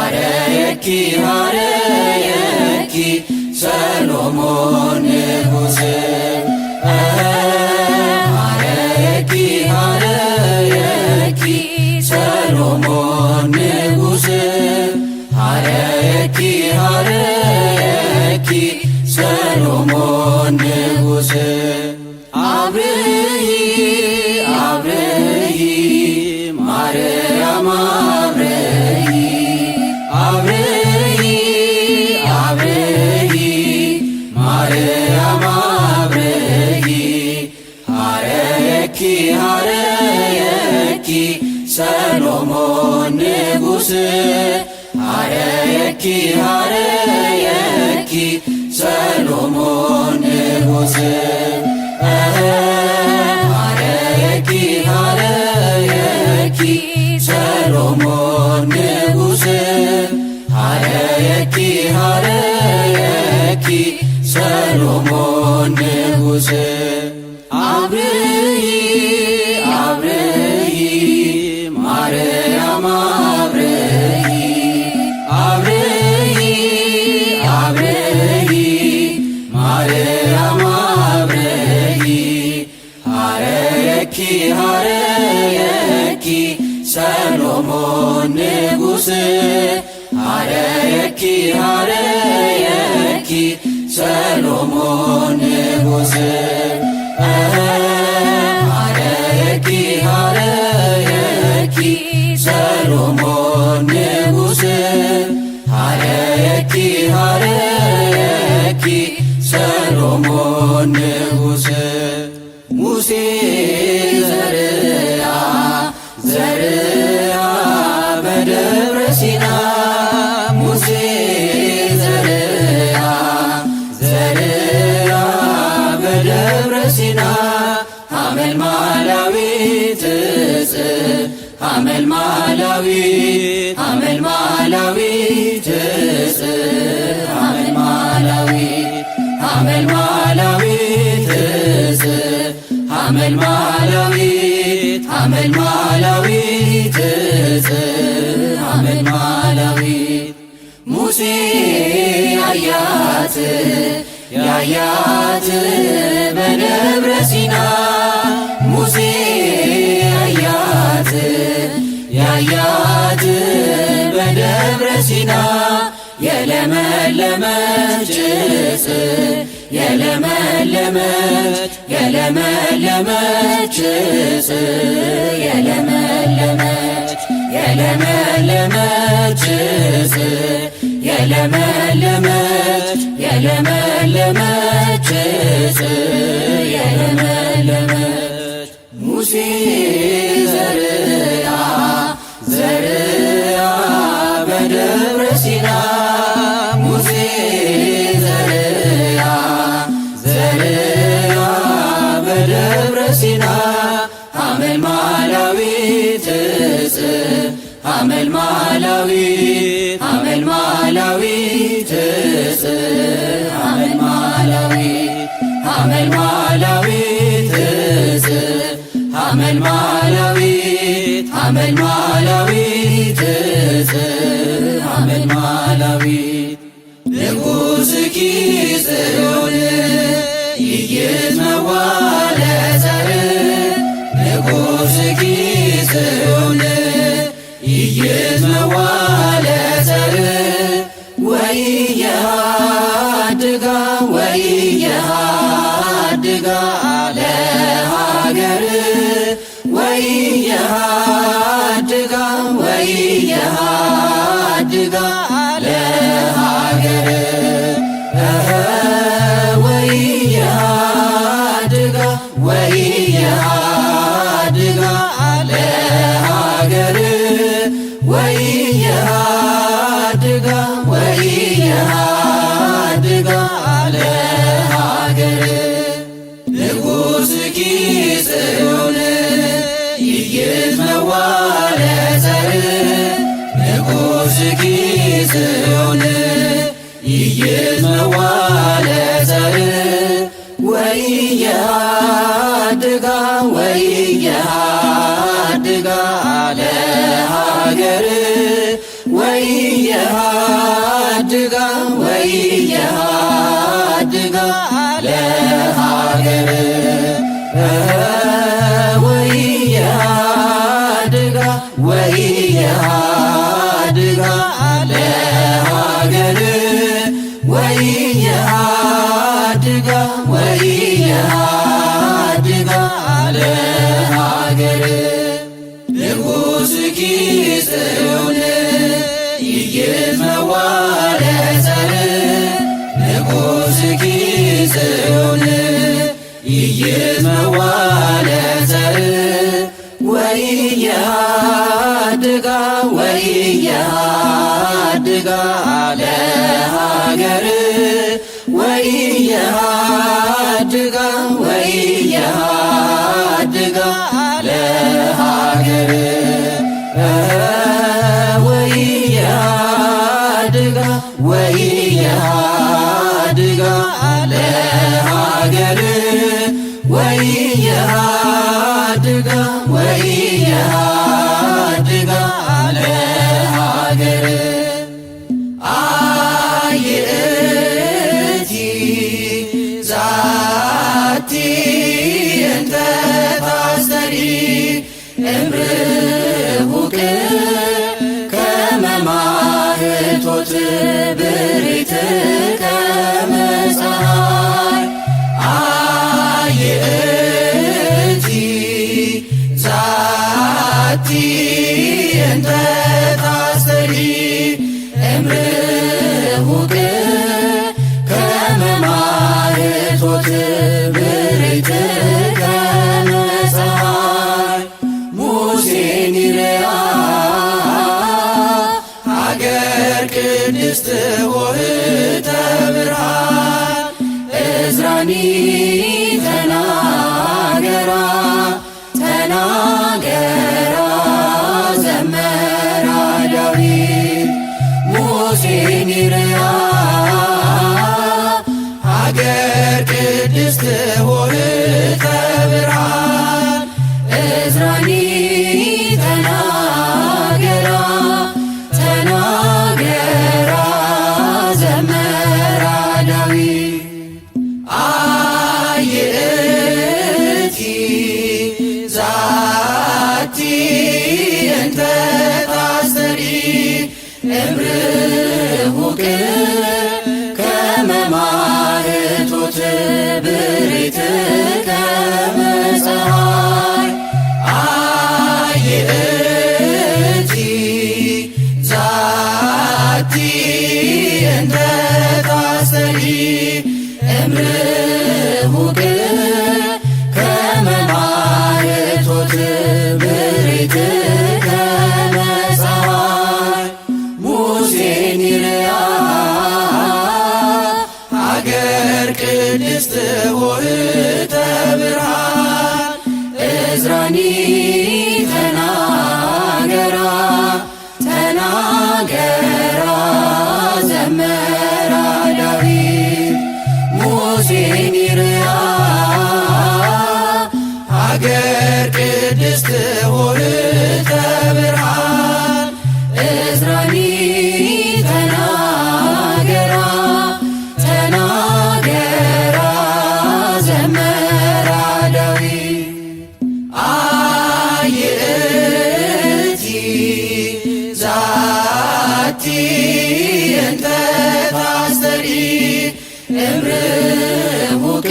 ሀረየኪ ሀረየኪ ሰሎሞን ንጉሥ ሀረየኪ ሀረየኪ ሰሎሞን ንጉሥ ሀረየኪ ሀረየኪ ሰሎሞን ንጉሥ አብርሂ አብርሂ ማርያም አብርሂ አብርሂ አብርሂ ማርያም አብርሂ ሀረየኪ ሀረየኪ ሰሎሞን ንጉሥ ሀረየኪ ሀረየኪ ሰሎሞን ንጉሥ ሀረየኪ ሀረየኪ ሰሎሞን ንጉሥ ሀረየኪ ሀረየኪ ሰሎሞን ንጉሥ አብርሂ አብርሂ ማርያም አብርሂ አብርሂ አብርሂ ማርያም አብርሂ ሀረየኪ ሀረየኪ ሰሎሞን ንጉሥ ሀረየኪ ሀረየኪ ሰሎሞን ንጉሥ ሀረየኪ ሀረየኪ ሰሎሞን ንጉሥ ሀረየኪ ሀረየኪ ሰሎሞን ንጉሥ ሙሴ ዘርአ ዘርአ በደብረ ሲና ሙሴ ዘርአ ዘርአ በደብረ ሲና ሐመልማላዊት ዕፅ ሐመልማላዊት ሐመልማላዊት ዕፅ ሐመልማላዊት ሐመልማላዊት ዕፅ ሐመልማላዊት ሐመልማላዊት ዕፅ ሐመልማላዊት ሙሴ ያያት ያያት በደብረ ሲና ሙሴ ያያት ያያት በደብረ ሲና የለመለመች ዕፅ የለመለመች የለመለመች ዕፅ የለመለመች የለመለመች ዕፅ የለመለመች የለመለመች ዕፅ የለመለመች ሙሴ ዘርአ ዘርአ በደብረ ሲና ሙሴ ዘርአ ዘርአ በደብረ ሲና ሐመልማላዊት ዕፅ ሐመልማላዊት ሐመልማላዊት ዕፅ ሐመልማላዊት ሐመልማላዊት ዕፅ ሐመልማላዊት ሐመልማላዊት ዕፅ ሐመልማላዊት ንጉሥኪ ጽዮን ኢይትመዋዕለ ጸርዕ ንጉሥኪ ጽዮን ኢይትመዋዕለ ጸርዕ ወኢየሃድጋ ወኢየሃድጋ ለሀገር ወኢየሃድጋ ወኢየሃድጋ ለሀገር ወኢየሃድጋ ወኢየሃድጋ ለሀገር ወኢየሃድጋ ወኢየሃድጋ ለሀገር ንጉሥኪ ጽዮን ኢይትመዋዕለ ጸርዕ ንጉሥኪ ጽዮን ኢይትመዋዕለ ጸርዕ ወኢየሃድጋ ወኢየሃድጋ ለሀገር ወይ ወኢየሃድጋ ወኢየሃድጋ ለሀገር ወኢየሃድጋ ወኢየሃድጋ ለሀገር ወኢየሃድጋ ወኢየሃድጋ ለሀገር ንጉሥኪ ጽዮን ይይትመዋ ለዘር ንጉሥኪ ጽዮን ይይትመዋ ለዘር ወኢየሃድጋ ወኢየሃድጋ ለሀገር ወኢየሃድጋ ወኢየሃድጋ ለሀገር ወኢየሃድጋ ወኢየሃድጋ ለሀገር ወኢየሃድጋ ወኢየሃድጋ ለሀገር አየእቲ ዛቲ እንተ ታስተሪ እምርሁቅ ከመ ማኅቶት ብሪት ከመ ፀሐይ አየእቲ ዛቲ እንተ ታስተሪ እምርሁቅ ከመ ማኅቶት ብሪት ከመ ፀሐይ ሙሴን ይርያ ሀገር ቅድስት ኆኅተ ብርሃን ዕዝራኒ ተናገራ ተናገራ ዘመራ ዳዊት ሙሴን ይርያ ሀገር ቅድስት ኆኅተ ብርሃን ዕዝራኒ ተናገራ ተናገራ ዘመራ ዳዊት አየእቲ ዛቲ እንተ ታስተሪ እምርሁቅ ከመ ማኅቶት ብሪት ከመ ፀሐይ አየእቲ ዛቲ እንተ ታስተሪ እምርሁቅ ከመ ማኅቶት ብሪት ከመ ፀሐይ ሙሴን ይርያ ሀገር ቅድስት ኆኅተ ብርሃን ዕዝራኒ ተናገራ ተናገራ ዘመራ ዳዊት ሙሴን ይርያ ሀገር ቅድስት ኆኅተ ብርሃን ዕዝራኒ ተናገራ ተናገራ ዘመራ ዳዊት አየእቲ ዛቲ እንተ ታስተሪ እምርሁቅ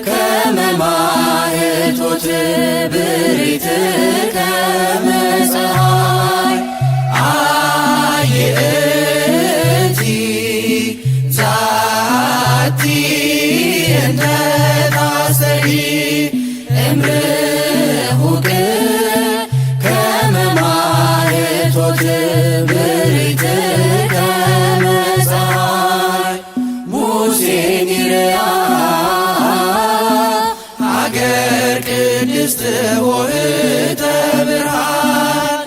ከመ ማኅቶት ብሪት ከመ ፀሐይ አየእቲ ዛቲ እንተ ታስተሪ እምርሁቅ ከመ ማኅቶት ብሪት ከመ ፀሐይ ሙሴን ይርያ ሀገር ቅድስት ኆኅተ ብርሃን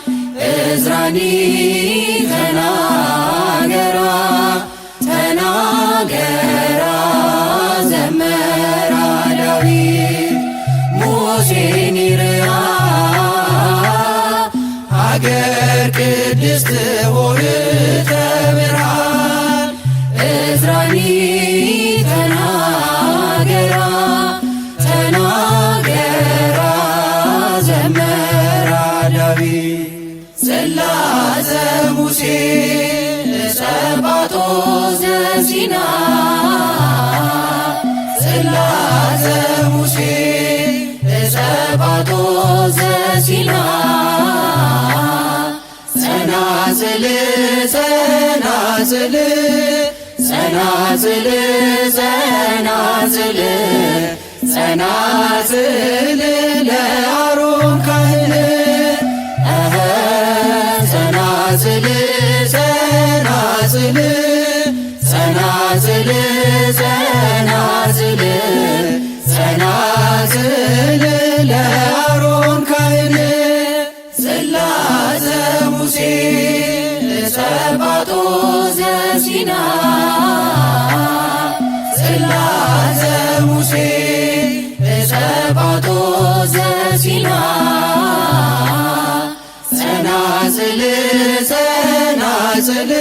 ዕዝራኒ ተናገራ ተናገራ ዘመራ ዳዊት ሙሴን ይርያ ሀገር ቅድስት ኆኅተ ብርሃን ዕዝራኒ ተናገራ ተናገራ ዘመራ ዳዊት ጽላተ ሙሴ ጸባጦስ ዘሲና ጽላተ ሙሴ ጸባጦስ ዘሲና ጸናጽል ጸናጽል ጸናጽል ጸናጽል ጸናጽል ለአሮን ካህን ጸናጽል ጸናጽል ጸናጽል ጸናጽል ጸናጽል ለአሮን ካህን ጽላተ ሙሴ ጸባጦስ ዘሲና ጽላተ ሙሴ ጸባጦስ ዘሲና ጸናጽል ጸናጽል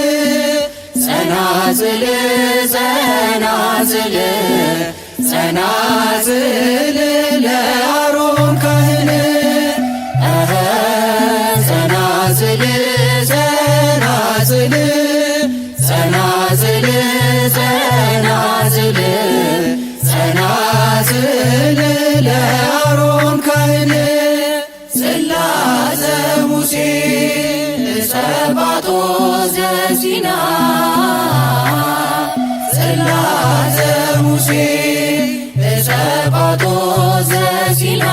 ጸናጽል ጸናጽል ጸናጽል ለአሮን ካህን ጸናጽል ጸናጽል ጸናጽል ጸናጽል ጸናጽል ለአሮን ካህን ጽላተ ሙሴ ጸባጦስ ዘሲና ጽላተ ሙሴ ጸባጦስ ዘሲና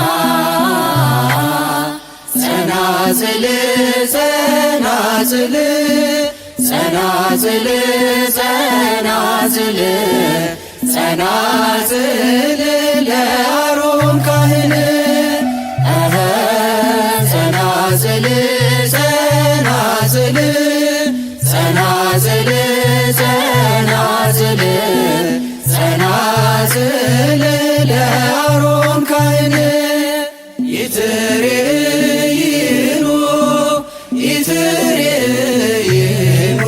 ጸናጽል ጸናጽል ጸናጽል ጸናጽል ጸናጽል ለአሮን ካህን ጸናጽል ጸናጽል ጸናጽል ጸናጽል ጸናጽል ለአሮን ካህን ይትሬይኑ ይትሬይኑ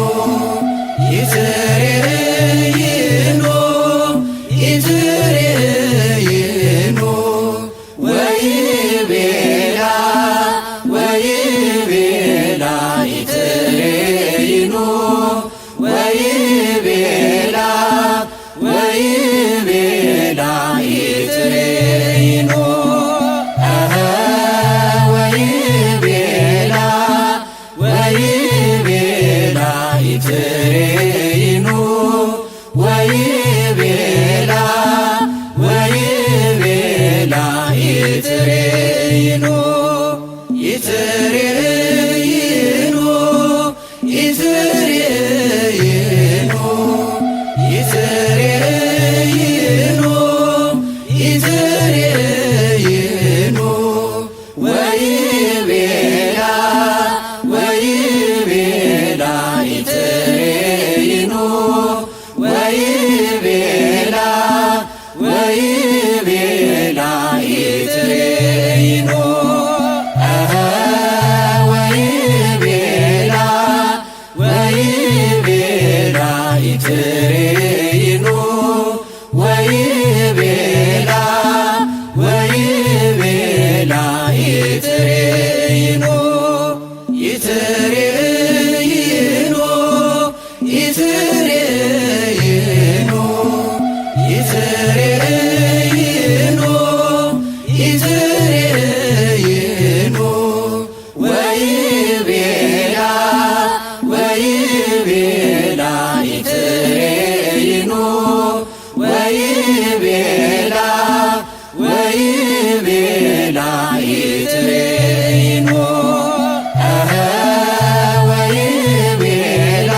ይትሬይኑ ይትሬይኑ ወይቤላ ወይቤላ ይትሬይኑ ወይቤላ ወይቤላ ይትሬይኑ ወይቤላ ወይቤላ ይትሬይኑ ወይቤላ ወይቤላ ይትሬይኑ ይትሬይኑ ይትሬይኑ ይትሬይኑ ይትሬይኑ ወይቤላ ወይቤላ ይትሬይኑ ወይቤላ ወይቤላ ይትሬይኑ ወይቤላ ወይቤላ ይትሬይኑ ወይቤላ ወይቤላ ይትሬይኑ ይትሬይኑ ይትሬይኑ ይትሬይኑ ይትሬይኑ ወይቤላ ወይቤላ ይትሬይኑ ወይቤላ ወይቤላ ይትሬይኑ ወይቤላ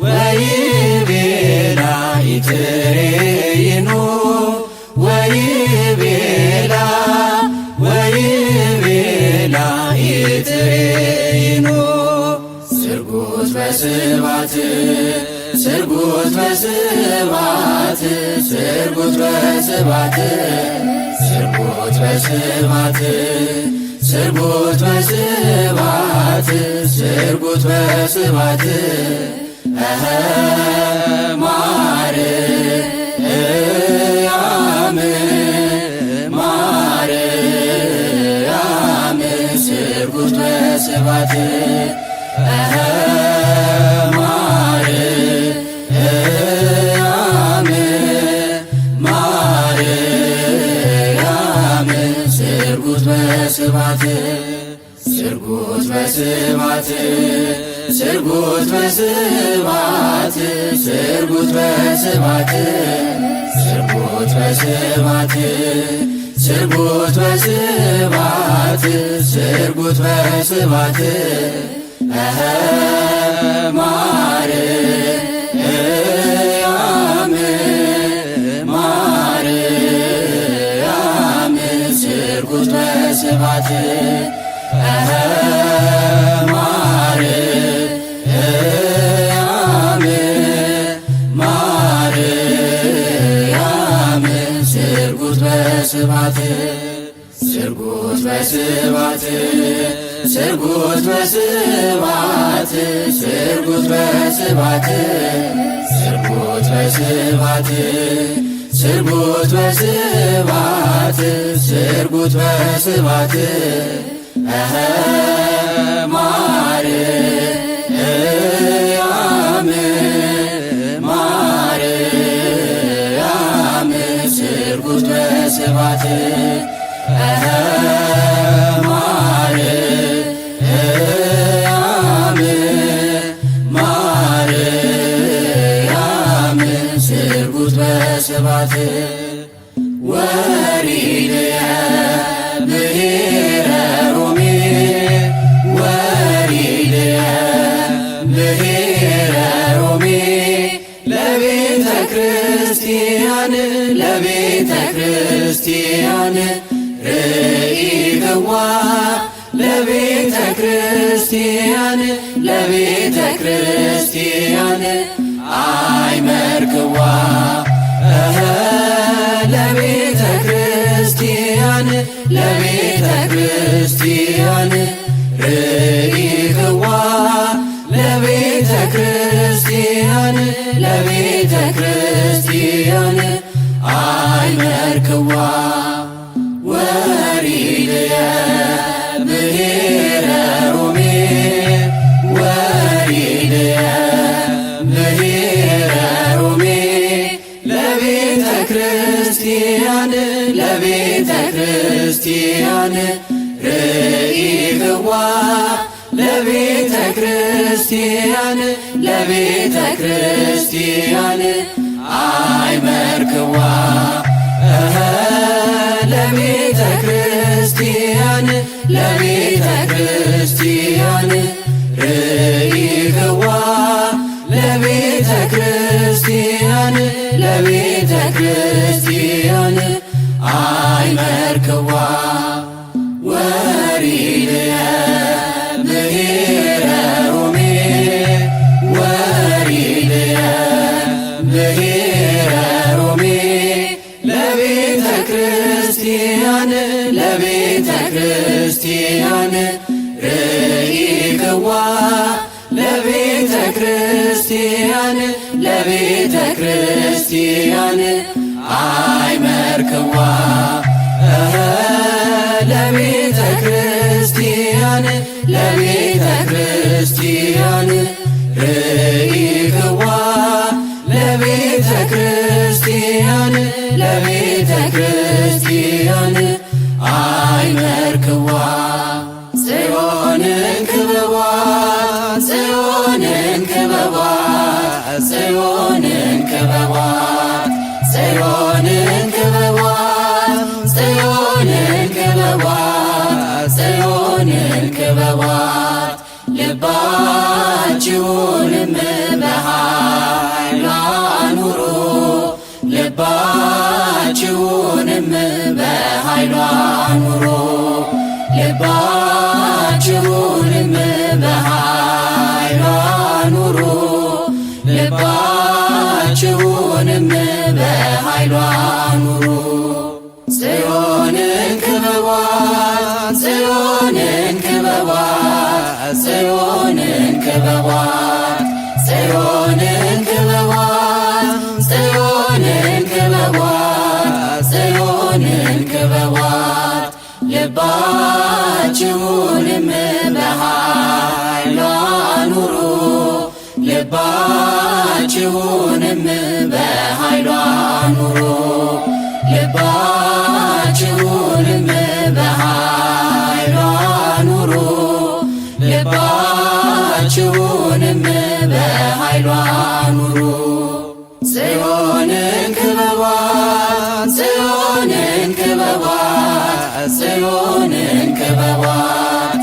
ወይቤላ ይትሬይኑ ወይቤላ ወይቤላ ይትሬይኑ ስርጉት በስባት ስርጉት በስባት ስርጉት በስባት ስርጉት በስባት ስርጉት በስባት ስርጉት በስባት ማርያም ማርያም ስርጉት በስባት ማርያም ማርያም ስርጉት በስባት ስርጉት በስባት ስርጉት በስባት ስርጉት በስባት ስርጉት በስባት ስርጉት በስባት ስርጉት በስባት ማርያም ማርያም ስርጉት በስባት ማርያም ማርያም ስርጉት በስባት ስርጉት በስባት ስርጉት በስባት ስርጉት በስባት ስርጉት በስባት ስርጉት በስባት ስርጉት በስባት ማርያም ማርያም ስርጉት በስባት ማርያም ማርያም ስርጉት በስባት ወሪድየ ብሔረ ሮሜ ወሪድየ ብሔረ ሮሜ ለቤተ ክርስቲያን ለቤተ ክርስቲያን ርኢክዋ ለቤተ ክርስቲያን ለቤተ ክርስቲያን አይመርክዋ ለቤተ ክርስቲያን ለቤተ ክርስቲያን ርኢክዋ ለቤተ ክርስቲያን ለቤተ ክርስቲያን አይመርክዋ ወሪድየ ብሔረ ሮሜ ወሪድየ ብሔረ ሮሜ ለቤተ ክርስቲያን ለቤተ ክርስቲያን ርኢክዋ ለቤተ ክርስቲያን ለቤተ ክርስቲያን አይመርክዋ ለቤተ ክርስቲያን ለቤተ ክርስቲያን ርኢክዋ ለቤተ ክርስቲያን ለቤተ ክርስቲያን አይመርክዋ ወሪድየ ብሔረ ሮሜ ወሪድየ ብሔረ ሮሜ ለቤተ ክርስቲያን ለቤተ ክርስቲያን ርኢክዋ ለቤተ ክርስቲያን ለቤተ ክርስቲያን አይመርክዋ ለቤተ ክርስቲያን ለቤተ ክርስቲያን ርኢክዋ ለቤተ ክርስቲያን ለቤተ ክርስቲያን አይመርክዋ ጽዮንን ክበቧት ጽዮንን ክበቧት ጽዮንን ክበቧት ጽዮንን ክበቧት ጽዮንን ክበቧት ጽዮንን ክበቧት ልባችሁንም በኃይሏ አኑሩ ልባችሁንም በኃይሏ አኑሩ ልባችሁንም በኃይሏ አኑሩ ልባችሁንም በኃይሏ አኑሩ ጽዮንን ክበቧት ጽዮን ጽዮንን ክበቧት ጽዮንን ክበቧት ጽዮንን ክበቧት ጽዮንን ክበቧት ልባችሁንም በኃይሏ ኑሩ ልባችሁንም በኃይሏ ኑሩ ልባችሁንም በኃይሏ ኑሩ ልባችሁንም በኃይሏ ኑሩ ጽዮንን ክበቧት ጽዮንን ክበቧት ጽዮንን ክበቧት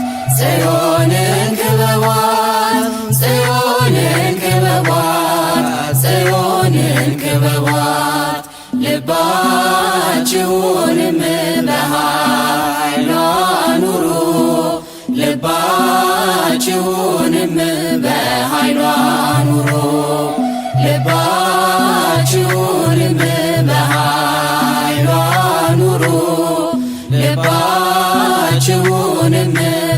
ጽዮንን ክበቧት ጽዮንን ክበቧት ጽዮንን ክበቧት ልባችሁንም በኃይሏ ኑሩ ልባችሁንም በኃይሏ ኑሩ ልባችሁንም በኃይሏ ኑሩ ልባችሁንም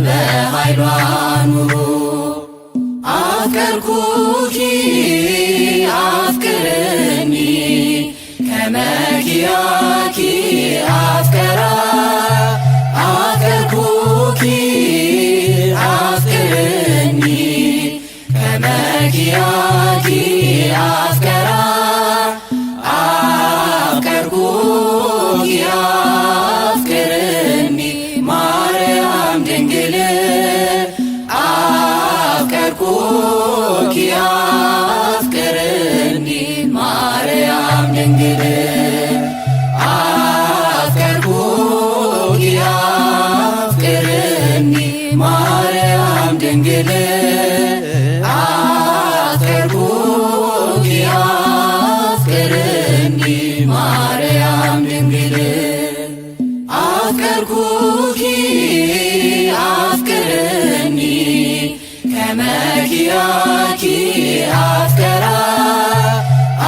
በኃይሏ ኑሩ አፍቀርኩኪ አፍቅርኒ ከመኪያኪ አፍቀራ አፍቀርኩኪ አፍቅርኒ ከመኪያኪ አፍቀራ አፍቀርኩኪ አፍቅርኒ ማርያም ድንግል አፍቀርኩኪ አፍቅርኒ ማርያም ድንግል አፍቀርኩኪ አፍቅርኒ ማርያም ድንግል አፍቀርኩኪ አፍቅርኒ ማርያም ድንግል አፍቀርኩኪ አፍቅርኒ ከመኪያኪ አፍቀራ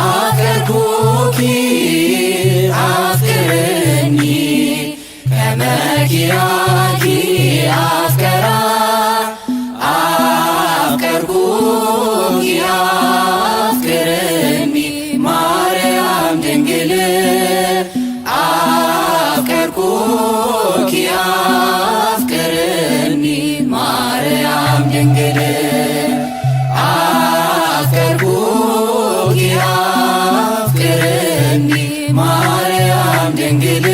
አፍቀርኩኪ አፍቅርኒ ከመኪያኪ አፍቀራ አፍቀርኩኪ አፍቅርኒ ማርያም ድንግል አፍቀርኩኪ አፍቅርኒ ማርያም ድንግል አፍቀርኩኪ አፍቅርኒ ማርያም ድንግል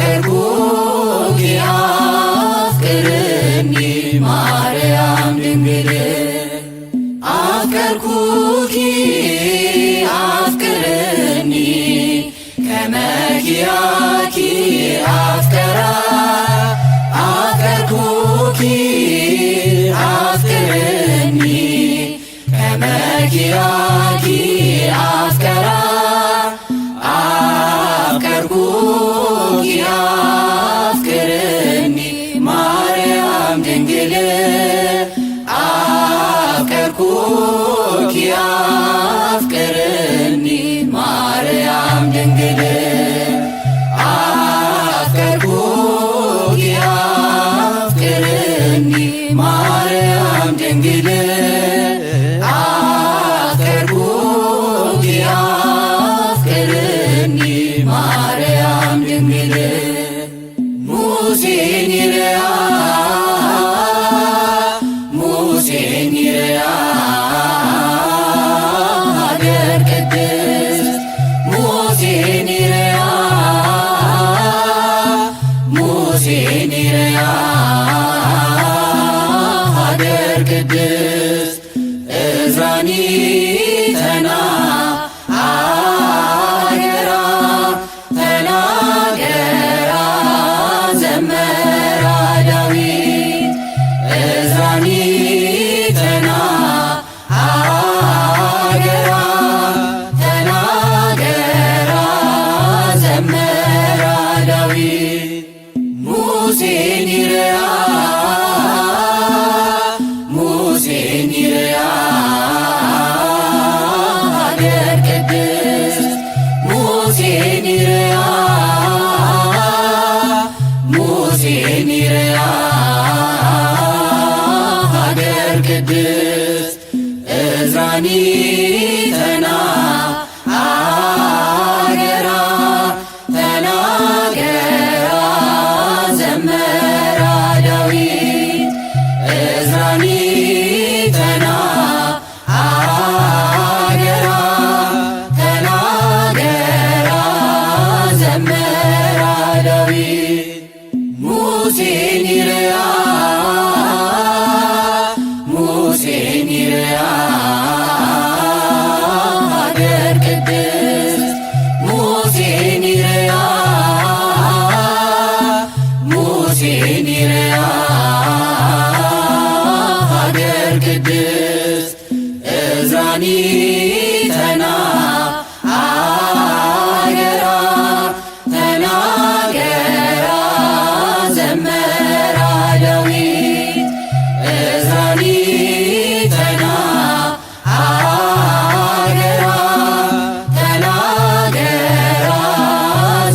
አፍቀርኩኪ አፍቅርኒ ማርያም ድንግል አፍቀርኩኪ አፍቅርኒ ከመኪያኪ አፍቀራ አፍቀርኩኪ አፍቅርኒ ከመኪያኪ አፍቀራ አፍቀርኩኪ አፍቅርኒ ማርያም ድንግል አፍቀርኩኪ አፍቅርኒ ማርያም ድንግል አፍቀርኩኪ አፍቅርኒ ማርያም ድንግል አፍቀርኩኪ አፍቅርኒ ማርያም ድንግል ሙሴን ይርያ ሙሴን ይርያ ሀገር ቅድስት ሙሴን ይርያ ሙሴን ይርያ ሀገር ቅድስት እዝራኒ ተና አገራ ተናገራ ዘመራ ዳዊት እዝራኒ ተና አገራ ተናገራ ዘመራ ዳዊት ሙሴን ይርያ ሙሴን ይርያ ቅድስት እዝራኒ ተናገራ ተናገራ ዘመራ ዳዊት እዝራኒ ተናገራ ተናገራ ዘመራ ዳዊት ሙሴን ይርያ ሙሴን ይርያ ሀገር ቅድስት ሙሴን ይርያ ሙሴን ይርያ ሀገር ቅድስት እዝራኒ ተናገራ ተናገራ ዘመራ ዳዊት እዝራኒ ተናገራ ተናገራ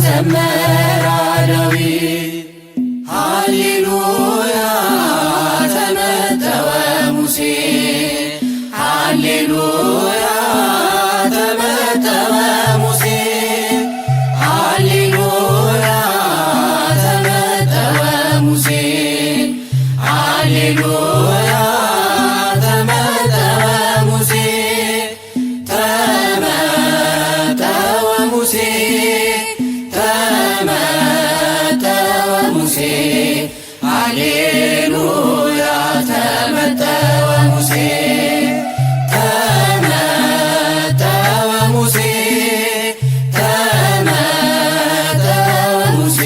ዘመራ ዳዊት ሃሌሉያ ተመተወ ሙሴ ሃሌሉያ ተመተወ ሙሴ ሃሌሉያ ተመተወ ሙሴ ሃሌሉያ ተመተወ ሙሴ ተመተወ ሙሴ ተመተወ ሙሴ ሃሌሉያ ተመተወ ሙሴ ተመተወ ሙሴ ተመተወ ሙሴ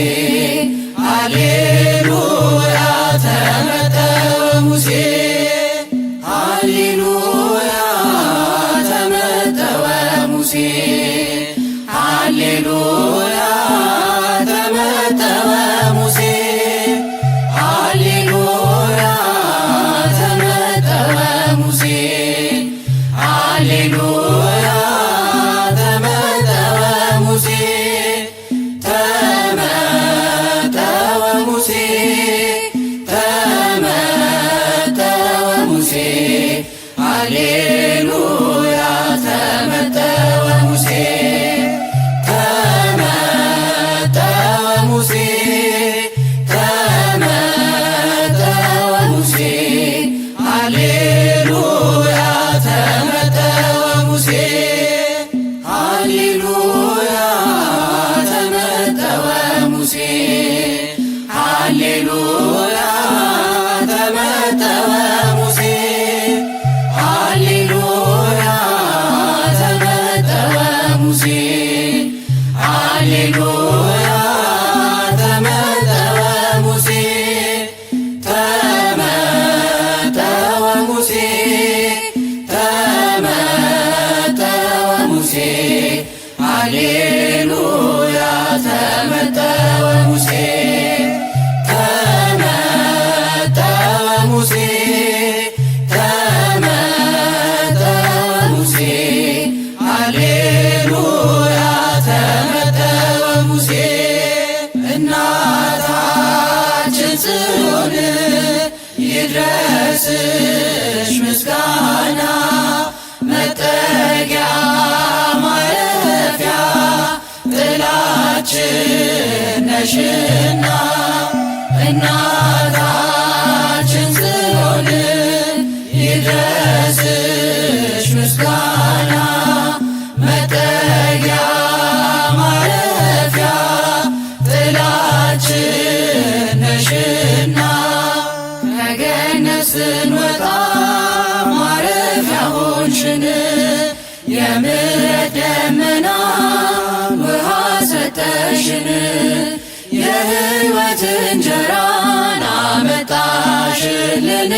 ሃሌሉያ ተመተወ ሙሴ ሃሌሉያ ተመተወ ሙሴ ሃሌሉያ ተመተወ ሙሴ ሃሌሉያ ተመተወ ሙሴ ሃሌሉያ ተመተወ ሙሴ ተመተወ ሙሴ ተመተወ ሙሴ ሃሌሉያ ተመተወ ሙሴ ተመተወ ሙሴ ተመተወ ሙሴ ሃሌሉያ ተመተወ ሙሴ ሃሌሉያ ተመተወ ሙሴ ሃሌሉያ ተመተወ ሙሴ ሃሌሉያ ተመተወ ሙሴ ሃሌሉያ ተመተወ ሙሴ ተመተወ ሙሴ ተመተወ ሙሴ ሃሌሉያ ተመተወ ሙሴ ተመተወ ሙሴ ተመተወ ሙሴ ሃሌሉያ ተመተወ ሙሴ እናታችን ጽዮን ይድረስሽ ምስጋና መጠጊያ ማረፊያ ጥላችን ነሽና እናታችን ጽዮን ይድረስሽ ምስጋና መጠጊያ ማረፊያ ጥላችን ነሽና ከገነት ስንወጣ ማረፊያ ሆንሽን የምሕረት ደመና ውሃ ሰጠሽን የሕይወት እንጀራን አመጣሽልን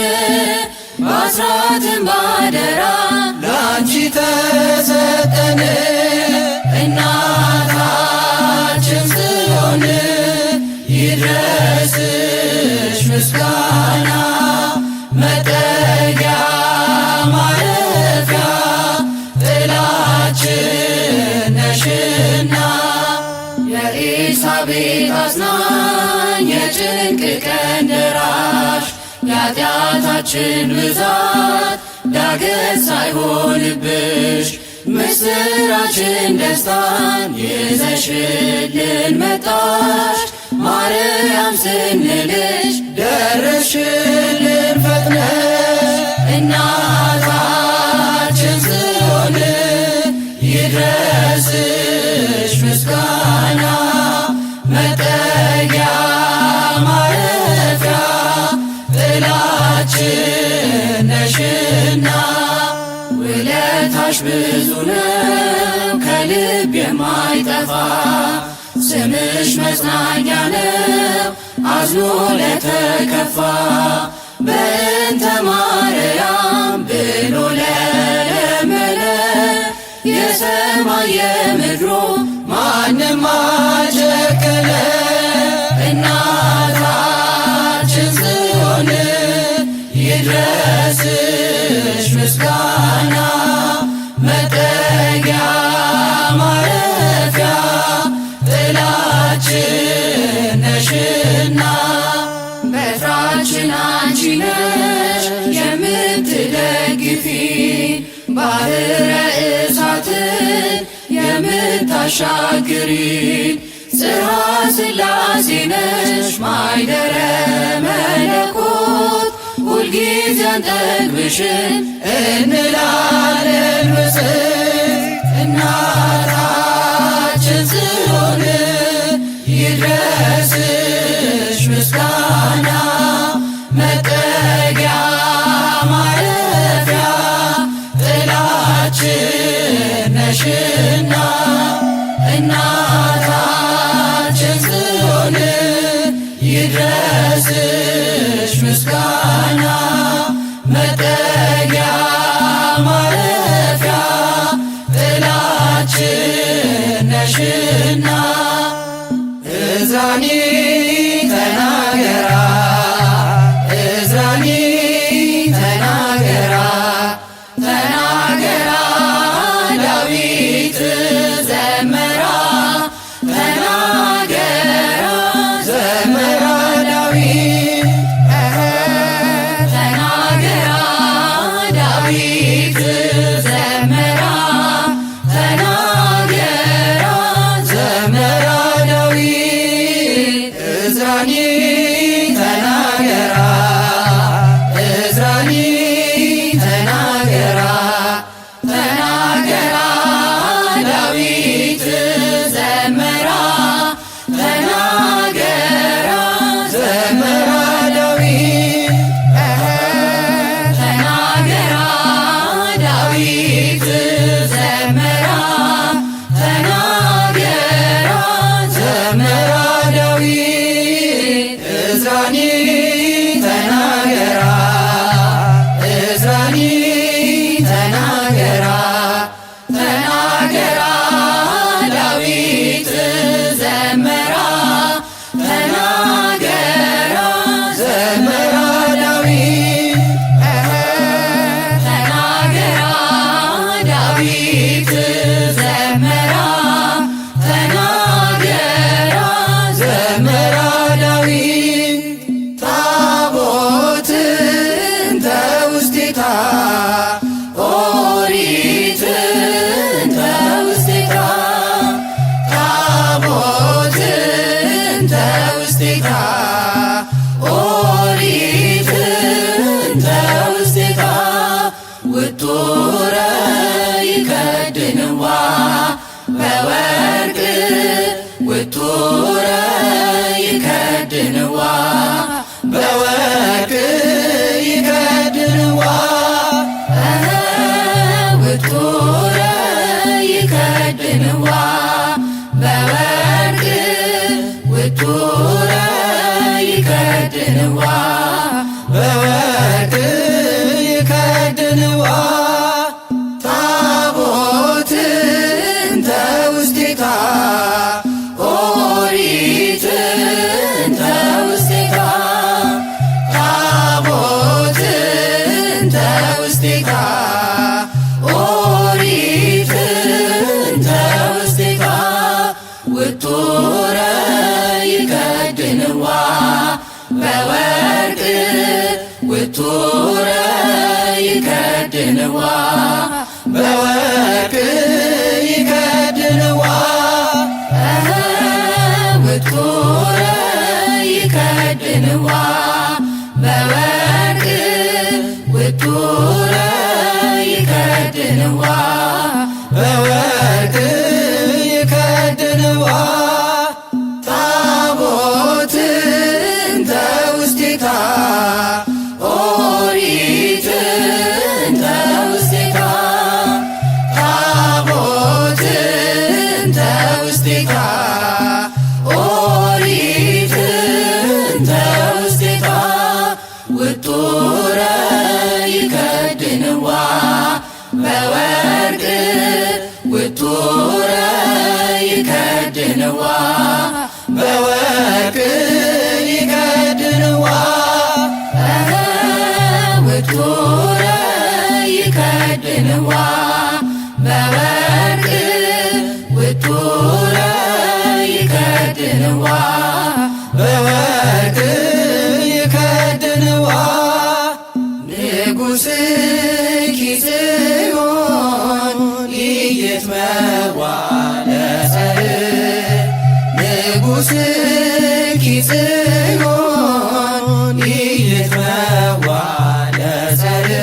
በአስራትም ባደራ ላንቺ ተሰጠን እናታችን ጽዮን ይድረስሽ ምስጋና መጠጊያ ማረፊያ ጥላችን ነሽና የኤልሳቤጥ አጽናኝ የጭንቅ ቀን ደራሽ የኃጢአት የፍቅራችን ብዛት ዳገት ሳይሆንብሽ ምስራችን ደስታን ይዘሽልን መጣሽ። ማርያም ስንልሽ ደረስሽልን ፈጥነሽ። እናታችን ጽዮን ይድረስሽ ምስጋና መጠጊያ ማረፊያ ጥላችን ነሽና ውለታሽ ብዙ ነው ከልብ የማይጠፋ ስምሽ መጽናኛ ነው አዝኖ ለተከፋ። በእንተ ማርያም ብሎ ለለመነ የሰማይ የምድሩ ማንም አልጨከነ። እናታችን ጽዮን ይድረስሽ ምስጋና መጠጊያ ማረፊያ ጥላችን ነሽና። በትራችን አንቺ ነሽ የምትደግፊ ባሕረ እሳትን የምታሻግሪ ጽርሐ ሥላሴ ነሽ ማይደረ መለኮት ሁልጊዜ አንጠግብሽን እንላለን ብፅዕት። እናታችን ጽዮን ይድረስሽ ምስጋና መጠጊያ ማረፊያ ጥላችን ነሽና። እናታችን ጽዮን ይድረስሽ ምስጋና መጠጊያ ማረፊያ ጥላችን ነሽና። እዝራኒ ተናገራ እዝራኒ ተናገራ ተናገራ ዳዊት ዘመራ ተናገራ ዘመራ ዳዊት ተናገራ ዳዊት ዘመራ ተናገራ ዘመራ ዳዊት እዝራኒ ተናገራ እዝራኒ ተናገራ ተናገራ ዳዊት ዘመራ ተናገራ ዘመራ ዳዊት ተናገራ ዳዊት ዘመራ ተናገራ ዘመራ ዳዊት እዝራኒ ተናገራ እዝራኒ ተናገራ ተናገራ ዳዊት ዘመራ ተናገራ ዘመራ ዳዊት ተናገራ ዳዊት ዘመራ ተናገራ ዘመራ ዳዊት ታቦት እንተ ውስቴታ ኦሪት እንተ ውስቴታ ታቦት እንተ ውስቴታ ኦሪት እንተ ውስቴታ ውጡረ ይከድንዋ በወርቅ ውጡረ ይከድንዋ በወርቅ ይከድንዋ ውጡረ ይከድንዋ በወርቅ ውጡረ ይከድንዋ በወርቅ ይከድንዋ ታቦት እንተ ውስቴታ ኦሪት እንተ ውስቴታ ታቦት ይከድንዋ በወርቅ ይከድንዋ ውጡረ ይከድንዋ በወርቅ ውጡረ ይከድንዋ በወርቅ ይከድንዋ ታቦት እንተ ውስቴታ ኦሪት እንተ ውስቴታ ታቦት እንተ ውስቴታ ኦሪት እንተ ውስቴታ ውጡረ ይከድንዋ በወርቅ ውጡረ ይከድንዋ በወርቅ ይከድንዋ ውጡረ ይከድንዋ በወርቅ ውጡረ ይከድንዋ በወርቅ ይከድንዋ ንጉሥኪ ጽዮን ኢይትመዋ ለጸርዕ ንጉሥኪ ጽዮን ኢይትመዋ ለጸርዕ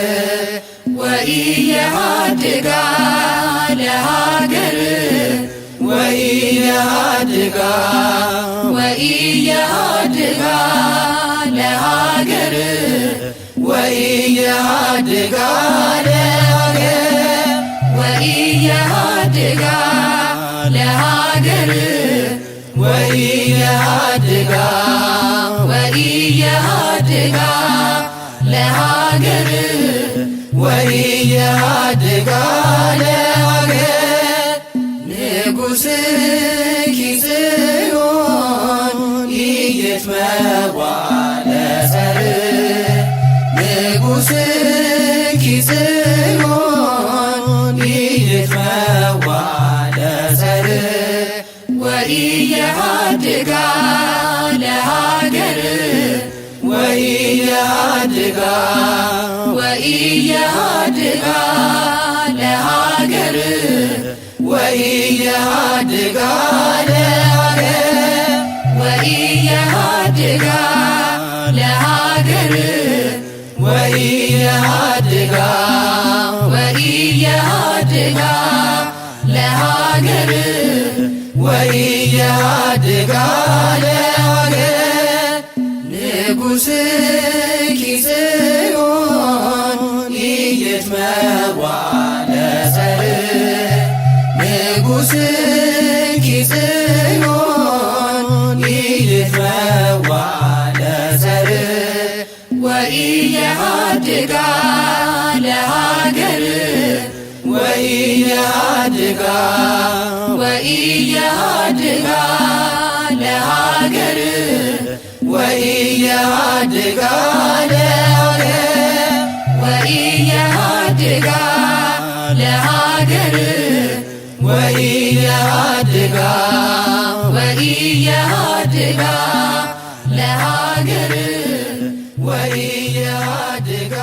ወኢየሃድጋ ለሀገር ወኢየሃድጋ ወኢየሃድጋ ለሀገር ወኢየሃድጋ ለሀገር ወኢየሃድጋ ለሀገር ወኢየሃድጋ ወኢየሃድጋ ለሀገር ወኢየሃድጋ ለሀገር ንጉሥኪ ጽዮን ኢይትመዋ ለጸርዕ ንጉሥኪ ጽዮን ኢይትመዋ ለጸርዕ ወኢየሃድጋ ለሀገር ወኢየሃድጋ ወኢየሃድጋ ለሀገር ወኢየሃድጋ ለሀገር ወኢየሃድጋ ለሀገር ወኢየሃድጋ ወኢየሃድጋ ለሀገር ወኢየሃድጋ ለሀገር ንጉሥኪ ጽዮን ኢይትመዋ ለጸርዕ ንጉሥኪ ጽዮን ኢይትመዋ ለጸርዕ ወኢየሃድጋ ለሀገር ወኢየሃድጋ ወኢየሃድጋ ለሀገር ወኢየሃድጋ ለሀገር ወኢየሃድጋ ለሀገር ወኢየሃድጋ ወኢየሃድጋ ለሀገር ወኢየሃድጋ